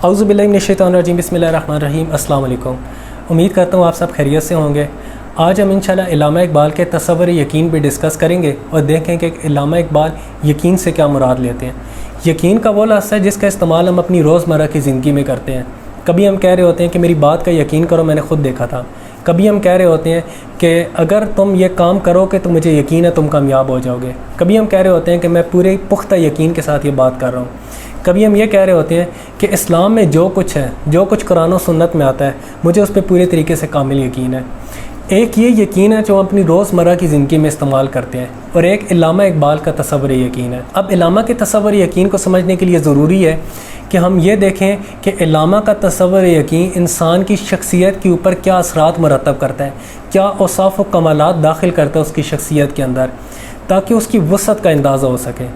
اعوذ باللہ من الشیطان الرجیم، بسم اللہ الرحمن الرحیم۔ السلام علیکم، امید کرتا ہوں آپ سب خیریت سے ہوں گے۔ آج ہم انشاءاللہ علامہ اقبال کے تصور یقین پہ ڈسکس کریں گے اور دیکھیں کہ علامہ اقبال یقین سے کیا مراد لیتے ہیں۔ یقین کا وہ لفظ ہے جس کا استعمال ہم اپنی روزمرہ کی زندگی میں کرتے ہیں۔ کبھی ہم کہہ رہے ہوتے ہیں کہ میری بات کا یقین کرو، میں نے خود دیکھا تھا۔ کبھی ہم کہہ رہے ہوتے ہیں کہ اگر تم یہ کام کرو کہ تو مجھے یقین ہے تم کامیاب ہو جاؤ گے۔ کبھی ہم کہہ رہے ہوتے ہیں کہ میں پورے پختہ یقین کے ساتھ یہ بات کر رہا ہوں۔ کبھی ہم یہ کہہ رہے ہوتے ہیں کہ اسلام میں جو کچھ ہے، جو کچھ قرآن و سنت میں آتا ہے، مجھے اس پہ پورے طریقے سے کامل یقین ہے۔ ایک یہ یقین ہے جو ہم اپنی روزمرہ کی زندگی میں استعمال کرتے ہیں، اور ایک علامہ اقبال کا تصور یقین ہے۔ اب علامہ کے تصور یقین کو سمجھنے کے لیے ضروری ہے کہ ہم یہ دیکھیں کہ علامہ کا تصور یقین انسان کی شخصیت کے اوپر کیا اثرات مرتب کرتا ہے، کیا اوصاف و کمالات داخل کرتا ہے اس کی شخصیت کے اندر، تاکہ اس کی وسعت کا اندازہ ہو سکے۔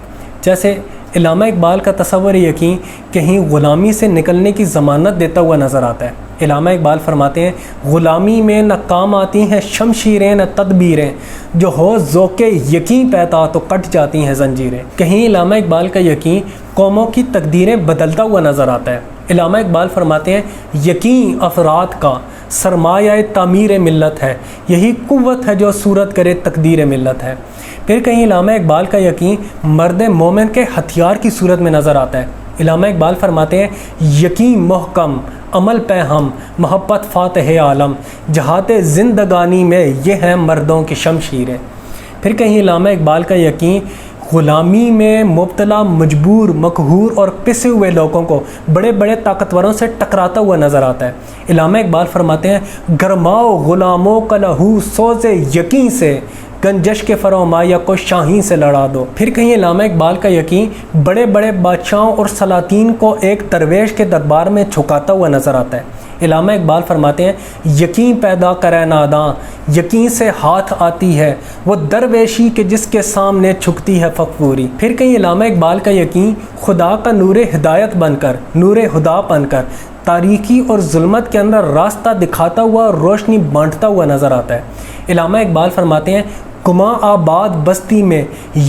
جیسے علامہ اقبال کا تصور یقین کہیں غلامی سے نکلنے کی ضمانت دیتا ہوا نظر آتا ہے۔ علامہ اقبال فرماتے ہیں، غلامی میں نہ کام آتی ہیں شمشیریں نہ تدبیریں، جو ہو ذوق یقین پیدا تو کٹ جاتی ہیں زنجیریں۔ کہیں علامہ اقبال کا یقین قوموں کی تقدیریں بدلتا ہوا نظر آتا ہے۔ علامہ اقبال فرماتے ہیں، یقین افراد کا سرمایہ تعمیر ملت ہے، یہی قوت ہے جو صورت کرے تقدیر ملت ہے۔ پھر کہیں علامہ اقبال کا یقین مرد مومن کے ہتھیار کی صورت میں نظر آتا ہے۔ علامہ اقبال فرماتے ہیں، یقین محکم عمل پہ ہم محبت فاتح عالم، جہاد زندگانی میں یہ ہیں مردوں کی شمشیریں۔ پھر کہیں علامہ اقبال کا یقین غلامی میں مبتلا مجبور مقہور اور پسے ہوئے لوگوں کو بڑے بڑے طاقتوروں سے ٹکراتا ہوا نظر آتا ہے۔ علامہ اقبال فرماتے ہیں، گرماؤ غلاموں کا لہو سوز یقین سے، گنجش کے فرمایا کو شاہین سے لڑا دو۔ پھر کہیں علامہ اقبال کا یقین بڑے بڑے بادشاہوں اور سلاطین کو ایک درویش کے دربار میں جھکاتا ہوا نظر آتا ہے۔ علامہ اقبال فرماتے ہیں، یقین پیدا کرے ناداں، یقین سے ہاتھ آتی ہے وہ درویشی کہ جس کے سامنے چھکتی ہے فغفوری۔ پھر کہیں علامہ اقبال کا یقین خدا کا نور ہدایت بن کر، نور خدا بن کر تاریکی اور ظلمت کے اندر راستہ دکھاتا ہوا اور روشنی بانٹتا ہوا نظر آتا ہے۔ علامہ اقبال فرماتے ہیں، کما آباد بستی میں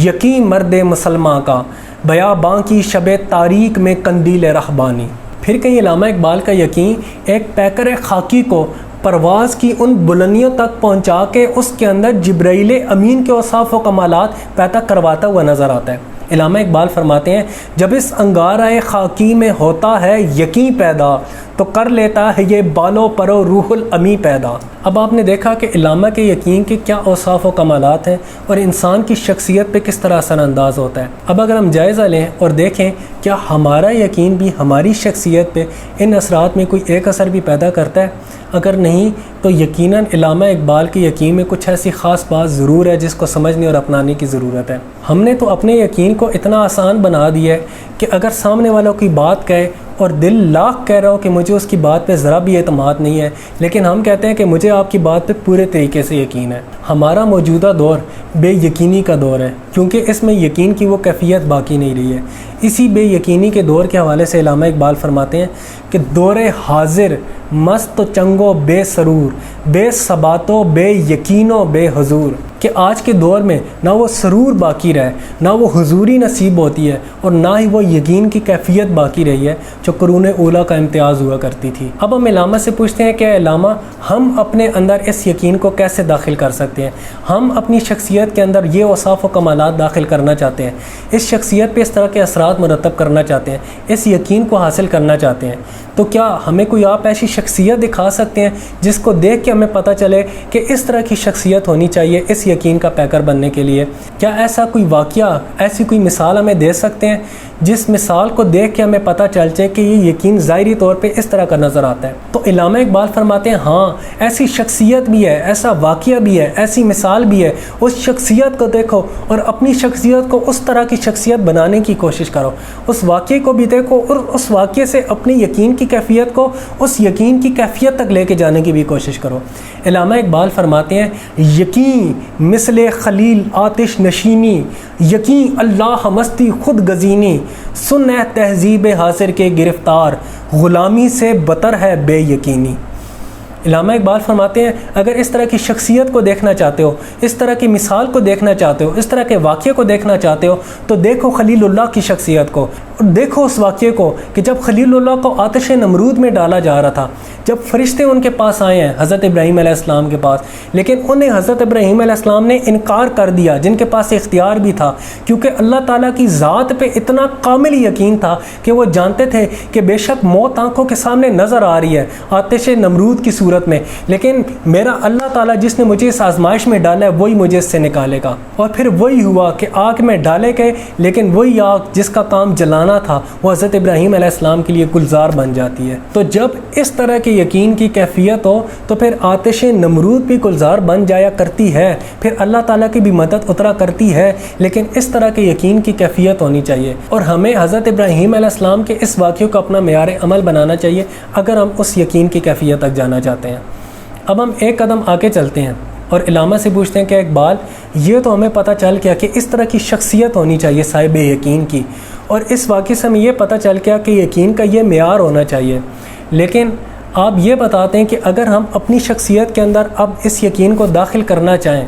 یقین مرد مسلمان کا، بیاباں کی شب تاریک میں قندیل رہبانی۔ پھر کہیں علامہ اقبال کا یقین ایک پیکر خاکی کو پرواز کی ان بلندیوں تک پہنچا کے اس کے اندر جبرائیل امین کے اوصاف و کمالات پیدا کرواتا ہوا نظر آتا ہے۔ علامہ اقبال فرماتے ہیں، جب اس انگارۂ خاکی میں ہوتا ہے یقین پیدا، تو کر لیتا ہے یہ بالو پرو روح الامی پیدا۔ اب آپ نے دیکھا کہ علامہ کے یقین کے کیا اوصاف و کمالات ہیں اور انسان کی شخصیت پہ کس طرح اثر انداز ہوتا ہے۔ اب اگر ہم جائزہ لیں اور دیکھیں کیا ہمارا یقین بھی ہماری شخصیت پہ ان اثرات میں کوئی ایک اثر بھی پیدا کرتا ہے، اگر نہیں تو یقیناً علامہ اقبال کے یقین میں کچھ ایسی خاص بات ضرور ہے جس کو سمجھنے اور اپنانے کی ضرورت ہے۔ ہم نے تو اپنے یقین کو اتنا آسان بنا دیا ہے کہ اگر سامنے والوں کی بات کہے اور دل لاکھ کہہ رہا ہو کہ مجھے اس کی بات پہ ذرا بھی اعتماد نہیں ہے، لیکن ہم کہتے ہیں کہ مجھے آپ کی بات پہ پورے طریقے سے یقین ہے۔ ہمارا موجودہ دور بے یقینی کا دور ہے، کیونکہ اس میں یقین کی وہ کیفیت باقی نہیں رہی ہے۔ اسی بے یقینی کے دور کے حوالے سے علامہ اقبال فرماتے ہیں کہ دور حاضر مست و چنگو بے سرور، بے ثبات و بے یقین و بے حضور، کہ آج کے دور میں نہ وہ سرور باقی رہے، نہ وہ حضوری نصیب ہوتی ہے، اور نہ ہی وہ یقین کی کیفیت باقی رہی ہے جو قرون اولیٰ کا امتیاز ہوا کرتی تھی۔ اب ہم علامہ سے پوچھتے ہیں کہ علامہ، ہم اپنے اندر اس یقین کو کیسے داخل کر سکتے ہیں؟ ہم اپنی شخصیت کے اندر یہ اوصاف و کمالات داخل کرنا چاہتے ہیں، اس شخصیت پہ اس طرح کے اثرات مرتب کرنا چاہتے ہیں، اس یقین کو حاصل کرنا چاہتے ہیں، تو کیا ہمیں کوئی آپ ایسی شخصیت دکھا سکتے ہیں جس کو دیکھ کے ہمیں پتہ چلے کہ اس طرح کی شخصیت ہونی چاہیے اس یقین کا پیکر بننے کے لیے؟ کیا ایسا کوئی واقعہ، ایسی کوئی مثال ہمیں دے سکتے ہیں جس مثال کو دیکھ کے ہمیں پتہ چل جائے کہ یہ یقین ظاہری طور پہ اس طرح کا نظر آتا ہے؟ تو علامہ اقبال فرماتے ہیں، ہاں ایسی شخصیت بھی ہے، ایسا واقعہ بھی ہے، ایسی مثال بھی ہے۔ اس شخصیت کو دیکھو اور اپنی شخصیت کو اس طرح کی شخصیت بنانے کی کوشش کرو، اس واقعے کو بھی دیکھو اور اس واقعے سے اپنی یقین کی کیفیت کو اس یقین کی کیفیت تک لے کے جانے کی بھی کوشش کرو۔ علامہ اقبال فرماتے ہیں، یقین مثل خلیل آتش نشینی، یقین اللہ مستی خود گزینی، سن ہے تہذیب حاضر کے گرفتار، غلامی سے بتر ہے بے یقینی۔ علامہ اقبال فرماتے ہیں اگر اس طرح کی شخصیت کو دیکھنا چاہتے ہو، اس طرح کی مثال کو دیکھنا چاہتے ہو، اس طرح کے واقعے کو دیکھنا چاہتے ہو تو دیکھو خلیل اللہ کی شخصیت کو، اور دیکھو اس واقعے کو کہ جب خلیل اللہ کو آتش نمرود میں ڈالا جا رہا تھا، جب فرشتے ان کے پاس آئے ہیں حضرت ابراہیم علیہ السلام کے پاس، لیکن انہیں حضرت ابراہیم علیہ السلام نے انکار کر دیا، جن کے پاس اختیار بھی تھا، کیونکہ اللہ تعالیٰ کی ذات پہ اتنا کامل یقین تھا کہ وہ جانتے تھے کہ بے شک موت آنکھوں کے سامنے نظر آ رہی ہے آتش نمرود کی صورت میں، لیکن میرا اللہ تعالیٰ جس نے مجھے اس آزمائش میں ڈالا ہے وہی مجھے اس سے نکالے گا۔ اور پھر وہی ہوا کہ آگ میں ڈالے گئے، لیکن وہی آگ جس کا کام جلانا تھا وہ حضرت ابراہیم علیہ السلام کے لیے گلزار بن جاتی ہے۔ تو جب اس طرح کے یقین کی کیفیت ہو تو پھر آتش نمرود بھی گلزار بن جایا کرتی ہے، پھر اللہ تعالیٰ کی بھی مدد اترا کرتی ہے، لیکن اس طرح کے یقین کی کیفیت ہونی چاہیے، اور ہمیں حضرت ابراہیم علیہ السلام کے اس واقعے کو اپنا معیار عمل بنانا چاہیے اگر ہم اس یقین کی کیفیت تک جانا چاہتے ہیں۔ اب ہم ایک قدم آگے چلتے ہیں اور علامہ سے پوچھتے ہیں کہ اقبال، یہ تو ہمیں پتہ چل گیا کہ اس طرح کی شخصیت ہونی چاہیے صاحب یقین کی، اور اس واقعے سے ہمیں یہ پتہ چل گیا کہ یقین کا یہ معیار ہونا چاہیے، لیکن آپ یہ بتاتے ہیں کہ اگر ہم اپنی شخصیت کے اندر اب اس یقین کو داخل کرنا چاہیں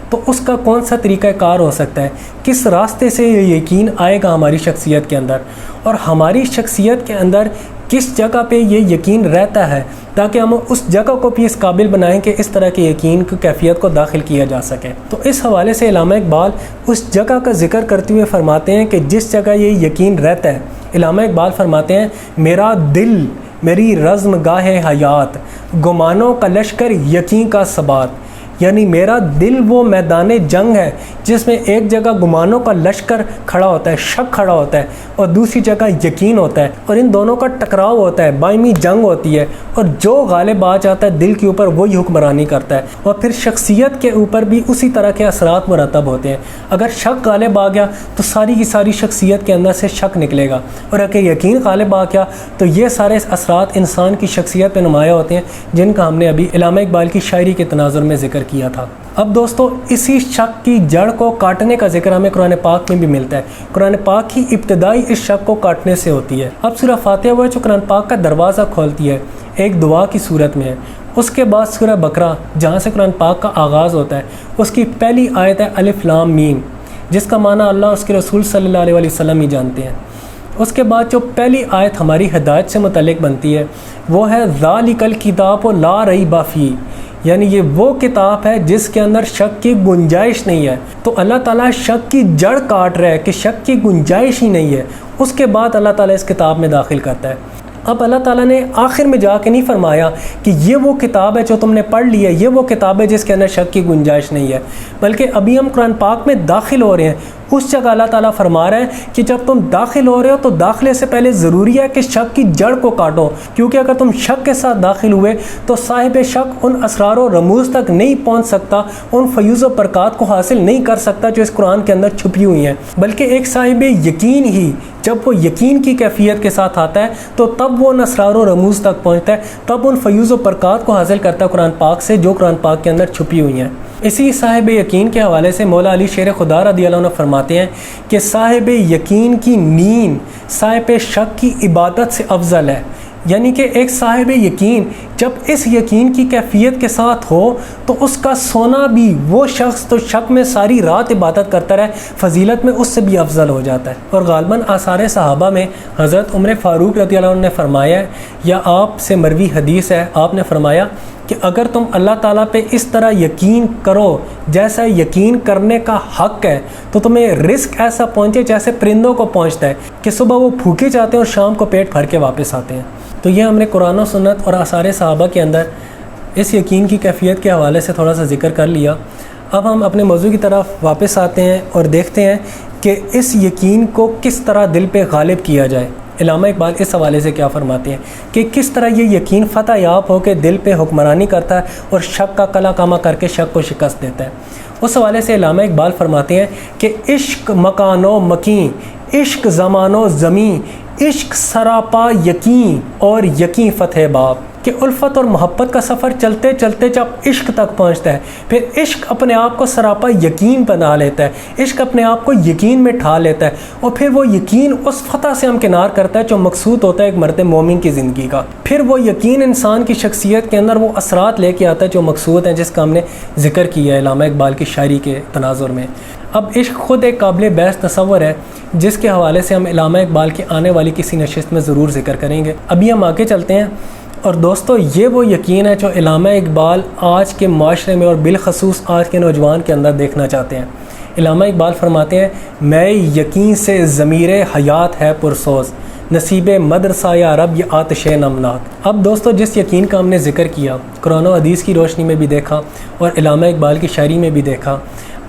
تو اس کا کون سا طریقہ کار ہو سکتا ہے، کس راستے سے یہ یقین آئے گا ہماری شخصیت کے اندر، اور ہماری شخصیت کے اندر کس جگہ پہ یہ یقین رہتا ہے تاکہ ہم اس جگہ کو بھی اس قابل بنائیں کہ اس طرح کے یقین کی کیفیت کو داخل کیا جا سکے۔ تو اس حوالے سے علامہ اقبال اس جگہ کا ذکر کرتے ہوئے فرماتے ہیں کہ جس جگہ یہ یقین رہتا ہے، علامہ اقبال فرماتے ہیں میرا دل میری رزم گاہ حیات، گمانوں کا لشکر یقین کا ثبات، یعنی میرا دل وہ میدان جنگ ہے جس میں ایک جگہ گمانوں کا لشکر کھڑا ہوتا ہے، شک کھڑا ہوتا ہے، اور دوسری جگہ یقین ہوتا ہے، اور ان دونوں کا ٹکراؤ ہوتا ہے، باہمی جنگ ہوتی ہے، اور جو غالب آ جاتا ہے دل کے اوپر وہی حکمرانی کرتا ہے، اور پھر شخصیت کے اوپر بھی اسی طرح کے اثرات مرتب ہوتے ہیں۔ اگر شک غالب آ گیا تو ساری کی ساری شخصیت کے اندر سے شک نکلے گا، اور اگر یقین غالب آ گیا تو یہ سارے اثرات انسان کی شخصیت پہ نمایاں ہوتے ہیں، جن کا ہم نے ابھی علامہ اقبال کی شاعری کے تناظر میں ذکر کیا تھا۔ اب دوستو، اسی شک کی جڑ کو کاٹنے کا ذکر ہمیں قرآن پاک میں بھی ملتا ہے۔ قرآن پاک کی ابتدائی اس شک کو کاٹنے سے ہوتی ہے۔ اب سورہ فاتحہ وہ جو قرآن پاک کا دروازہ کھولتی ہے ایک دعا کی صورت میں ہے، اس کے بعد سورہ بقرہ جہاں سے قرآن پاک کا آغاز ہوتا ہے، اس کی پہلی آیت ہے الف لام میم، جس کا معنی اللہ اس کے رسول صلی اللہ علیہ وسلم ہی جانتے ہیں۔ اس کے بعد جو پہلی آیت ہماری ہدایت سے متعلق بنتی ہے وہ ہے ذالک الکتاب لا ریب فیہ، یعنی یہ وہ کتاب ہے جس کے اندر شک کی گنجائش نہیں ہے۔ تو اللہ تعالیٰ شک کی جڑ کاٹ رہا ہے کہ شک کی گنجائش ہی نہیں ہے، اس کے بعد اللہ تعالیٰ اس کتاب میں داخل کرتا ہے۔ اب اللہ تعالیٰ نے آخر میں جا کے نہیں فرمایا کہ یہ وہ کتاب ہے جو تم نے پڑھ لی ہے، یہ وہ کتاب ہے جس کے اندر شک کی گنجائش نہیں ہے، بلکہ ابھی ہم قرآن پاک میں داخل ہو رہے ہیں۔ اس جگہ اللہ تعالیٰ فرما رہا ہے کہ جب تم داخل ہو رہے ہو تو داخلے سے پہلے ضروری ہے کہ شک کی جڑ کو کاٹو، کیونکہ اگر تم شک کے ساتھ داخل ہوئے تو صاحب شک ان اسرار و رموز تک نہیں پہنچ سکتا، ان فیوز و برکات کو حاصل نہیں کر سکتا جو اس قرآن کے اندر چھپی ہوئی ہیں، بلکہ ایک صاحب یقین ہی جب وہ یقین کی کیفیت کے ساتھ آتا ہے تو تب وہ ان اسرار و رموز تک پہنچتا ہے، تب ان فیوز و برکات کو حاصل کرتا ہے قرآن پاک سے جو قرآن پاک کے اندر چھپی ہوئی ہیں۔ اسی صاحب یقین کے حوالے سے مولا علی شیر خدا رضی اللہ عنہ فرماتے ہیں کہ صاحب یقین کی نیند صاحب شک کی عبادت سے افضل ہے، یعنی کہ ایک صاحب یقین جب اس یقین کی کیفیت کے ساتھ ہو تو اس کا سونا بھی، وہ شخص تو شک میں ساری رات عبادت کرتا رہے، فضیلت میں اس سے بھی افضل ہو جاتا ہے۔ اور غالباً آثار صحابہ میں حضرت عمر فاروق رضی اللہ عنہ نے فرمایا ہے، یا آپ سے مروی حدیث ہے، آپ نے فرمایا کہ اگر تم اللہ تعالیٰ پہ اس طرح یقین کرو جیسا یقین کرنے کا حق ہے تو تمہیں رزق ایسا پہنچے جیسے پرندوں کو پہنچتا ہے کہ صبح وہ بھوکے جاتے ہیں اور شام کو پیٹ بھر کے واپس آتے ہیں۔ تو یہ ہم نے قرآن و سنت اور آثار صحابہ کے اندر اس یقین کی کیفیت کے حوالے سے تھوڑا سا ذکر کر لیا۔ اب ہم اپنے موضوع کی طرف واپس آتے ہیں اور دیکھتے ہیں کہ اس یقین کو کس طرح دل پہ غالب کیا جائے۔ علامہ اقبال اس حوالے سے کیا فرماتے ہیں کہ کس طرح یہ یقین فتح یاب ہو کے دل پہ حکمرانی کرتا ہے اور شک کا کلا کامہ کر کے شک کو شکست دیتا ہے۔ اس حوالے سے علامہ اقبال فرماتے ہیں کہ عشق مکان و مکین، عشق زمان و زمین، عشق سراپا یقین اور یقین فتح باب، کہ الفت اور محبت کا سفر چلتے چلتے جب عشق تک پہنچتا ہے، پھر عشق اپنے آپ کو سراپا یقین بنا لیتا ہے، عشق اپنے آپ کو یقین میں ٹھا لیتا ہے، اور پھر وہ یقین اس فتح سے ہمکنار کرتا ہے جو مقصود ہوتا ہے ایک مرد مومن کی زندگی کا۔ پھر وہ یقین انسان کی شخصیت کے اندر وہ اثرات لے کے آتا ہے جو مقصود ہیں، جس کا ہم نے ذکر کیا ہے علامہ اقبال کی شاعری کے تناظر میں۔ اب عشق خود ایک قابل بحث تصور ہے جس کے حوالے سے ہم علامہ اقبال کی آنے والی کسی نشست میں ضرور ذکر کریں گے۔ ابھی ہم آگے چلتے ہیں، اور دوستو یہ وہ یقین ہے جو علامہ اقبال آج کے معاشرے میں اور بالخصوص آج کے نوجوان کے اندر دیکھنا چاہتے ہیں۔ علامہ اقبال فرماتے ہیں، میں یقین سے ضمیر حیات ہے پرسوز، نصیب مدرسہ یا رب یہ آتش نمناک۔ اب دوستو جس یقین کا ہم نے ذکر کیا، قرآن و حدیث کی روشنی میں بھی دیکھا اور علامہ اقبال کی شاعری میں بھی دیکھا،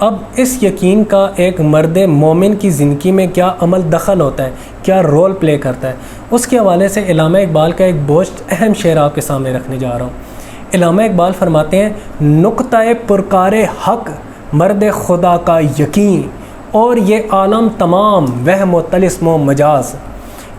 اب اس یقین کا ایک مرد مومن کی زندگی میں کیا عمل دخل ہوتا ہے، کیا رول پلے کرتا ہے، اس کے حوالے سے علامہ اقبال کا ایک بہت اہم شعر آپ کے سامنے رکھنے جا رہا ہوں۔ علامہ اقبال فرماتے ہیں، نقطہ پرکار حق مرد خدا کا یقین، اور یہ عالم تمام وہم و طلسم و مجاز،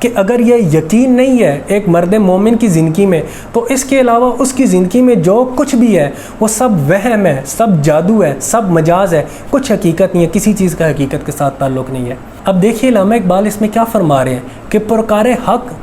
کہ اگر یہ یقین نہیں ہے ایک مرد مومن کی زندگی میں تو اس کے علاوہ اس کی زندگی میں جو کچھ بھی ہے وہ سب وہم ہے، سب جادو ہے، سب مجاز ہے، کچھ حقیقت نہیں ہے، کسی چیز کا حقیقت کے ساتھ تعلق نہیں ہے۔ اب دیکھیے علامہ اقبال اس میں کیا فرما رہے ہیں کہ پرکار حق،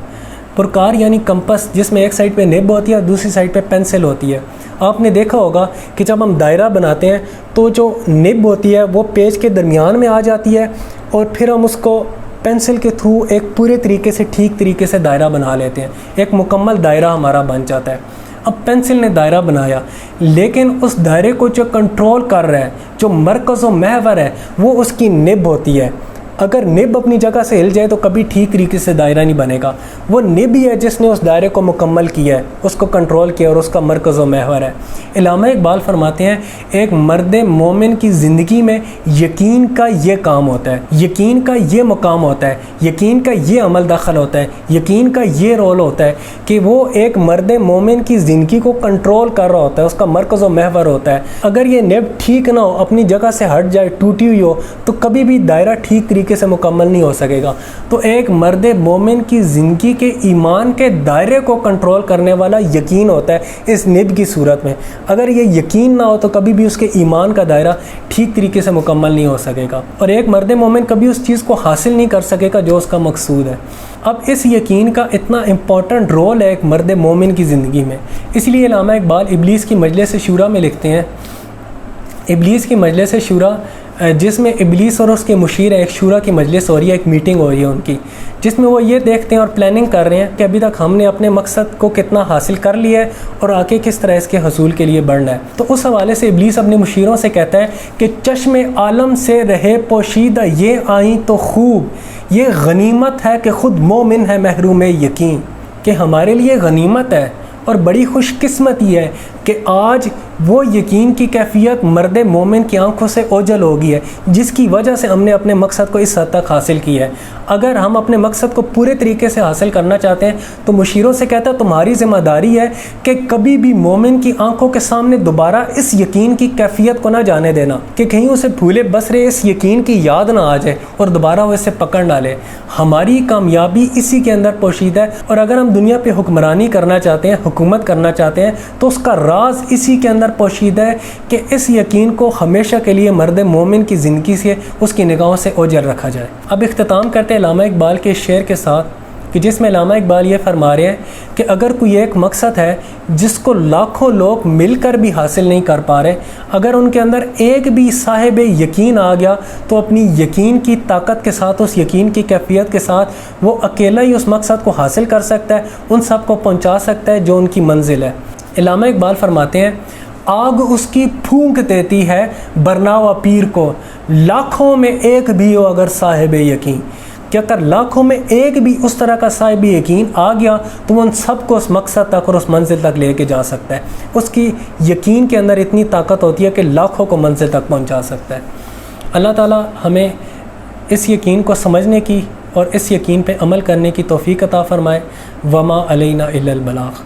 پرکار یعنی کمپس، جس میں ایک سائڈ پہ نب ہوتی ہے اور دوسری سائڈ پہ پینسل ہوتی ہے۔ آپ نے دیکھا ہوگا کہ جب ہم دائرہ بناتے ہیں تو جو نب ہوتی ہے وہ پیج کے درمیان میں آ جاتی ہے، اور پھر ہم اس کو پینسل کے تھرو ایک پورے طریقے سے ٹھیک طریقے سے دائرہ بنا لیتے ہیں، ایک مکمل دائرہ ہمارا بن جاتا ہے۔ اب پینسل نے دائرہ بنایا، لیکن اس دائرے کو جو کنٹرول کر رہا ہے، جو مرکز و محور ہے، وہ اس کی نب ہوتی ہے۔ اگر نب اپنی جگہ سے ہل جائے تو کبھی ٹھیک طریقے سے دائرہ نہیں بنے گا۔ وہ نب ہی ہے جس نے اس دائرے کو مکمل کیا ہے، اس کو کنٹرول کیا اور اس کا مرکز و محور ہے۔ علامہ اقبال فرماتے ہیں، ایک مرد مومن کی زندگی میں یقین کا یہ کام ہوتا ہے، یقین کا یہ مقام ہوتا ہے، یقین کا یہ عمل دخل ہوتا ہے، یقین کا یہ رول ہوتا ہے کہ وہ ایک مرد مومن کی زندگی کو کنٹرول کر رہا ہوتا ہے، اس کا مرکز و محور ہوتا ہے۔ اگر یہ نب ٹھیک نہ ہو، اپنی جگہ سے ہٹ جائے، ٹوٹی ہوئی ہو، تو کبھی بھی دائرہ ٹھیک طریقے سے مکمل نہیں ہو سکے گا۔ تو ایک مرد مومن کی زندگی کے ایمان کے دائرے کو کنٹرول کرنے والا یقین ہوتا ہے اس نب کی صورت میں۔ اگر یہ یقین نہ ہو تو کبھی بھی اس کے ایمان کا دائرہ ٹھیک طریقے سے مکمل نہیں ہو سکے گا، اور ایک مرد مومن کبھی اس چیز کو حاصل نہیں کر سکے گا جو اس کا مقصود ہے۔ اب اس یقین کا اتنا امپورٹنٹ رول ہے ایک مرد مومن کی زندگی میں، اس لیے علامہ اقبال ابلیس کی مجلس شورا میں لکھتے ہیں، ابلیس کی مجلس شورا جس میں ابلیس اور اس کے مشیر ایک شورا کی مجلس ہو رہی ہے، ایک میٹنگ ہو رہی ہے ان کی، جس میں وہ یہ دیکھتے ہیں اور پلاننگ کر رہے ہیں کہ ابھی تک ہم نے اپنے مقصد کو کتنا حاصل کر لیا ہے اور آگے کس طرح اس کے حصول کے لیے بڑھنا ہے۔ تو اس حوالے سے ابلیس اپنے مشیروں سے کہتا ہے کہ چشم عالم سے رہے پوشیدہ یہ آئیں تو خوب، یہ غنیمت ہے کہ خود مومن ہے محروم یقین، کہ ہمارے لیے غنیمت ہے اور بڑی خوش قسمتی ہے کہ آج وہ یقین کی کیفیت مرد مومن کی آنکھوں سے اوجھل ہو گئی ہے، جس کی وجہ سے ہم نے اپنے مقصد کو اس حد تک حاصل کیا ہے۔ اگر ہم اپنے مقصد کو پورے طریقے سے حاصل کرنا چاہتے ہیں تو مشیروں سے کہتا ہے تمہاری ذمہ داری ہے کہ کبھی بھی مومن کی آنکھوں کے سامنے دوبارہ اس یقین کی کیفیت کو نہ جانے دینا، کہ کہیں اسے بھولے بسرے اس یقین کی یاد نہ آ جائے اور دوبارہ وہ اسے پکڑ نہ لے۔ ہماری کامیابی اسی کے اندر پوشیدہ ہے، اور اگر ہم دنیا پہ حکمرانی کرنا چاہتے ہیں، حکومت کرنا چاہتے ہیں، تو اس کا راز اسی کے اندر پوشیدہ ہے کہ اس یقین کو ہمیشہ کے لیے مرد مومن کی زندگی سے اس کی نگاہوں سے اوجھل رکھا جائے۔ اب اختتام کرتے ہیں علامہ اقبال کے شعر کے ساتھ، کہ جس میں علامہ اقبال یہ فرما رہے ہیں کہ اگر کوئی ایک مقصد ہے جس کو لاکھوں لوگ مل کر بھی حاصل نہیں کر پا رہے، اگر ان کے اندر ایک بھی صاحب یقین آ گیا تو اپنی یقین کی طاقت کے ساتھ، اس یقین کی کیفیت کے ساتھ وہ اکیلا ہی اس مقصد کو حاصل کر سکتا ہے، ان سب کو پہنچا سکتا ہے جو ان کی منزل ہے۔ علامہ اقبال فرماتے ہیں، آگ اس کی پھونک دیتی ہے برناوا پیر کو، لاکھوں میں ایک بھی ہو اگر صاحب یقین، کہ اگر لاکھوں میں ایک بھی اس طرح کا صاحب یقین آ گیا تو وہ ان سب کو اس مقصد تک اور اس منزل تک لے کے جا سکتا ہے۔ اس کی یقین کے اندر اتنی طاقت ہوتی ہے کہ لاکھوں کو منزل تک پہنچا سکتا ہے۔ اللہ تعالیٰ ہمیں اس یقین کو سمجھنے کی اور اس یقین پہ عمل کرنے کی توفیق عطا فرمائے۔ وما علینا الا البلاغ۔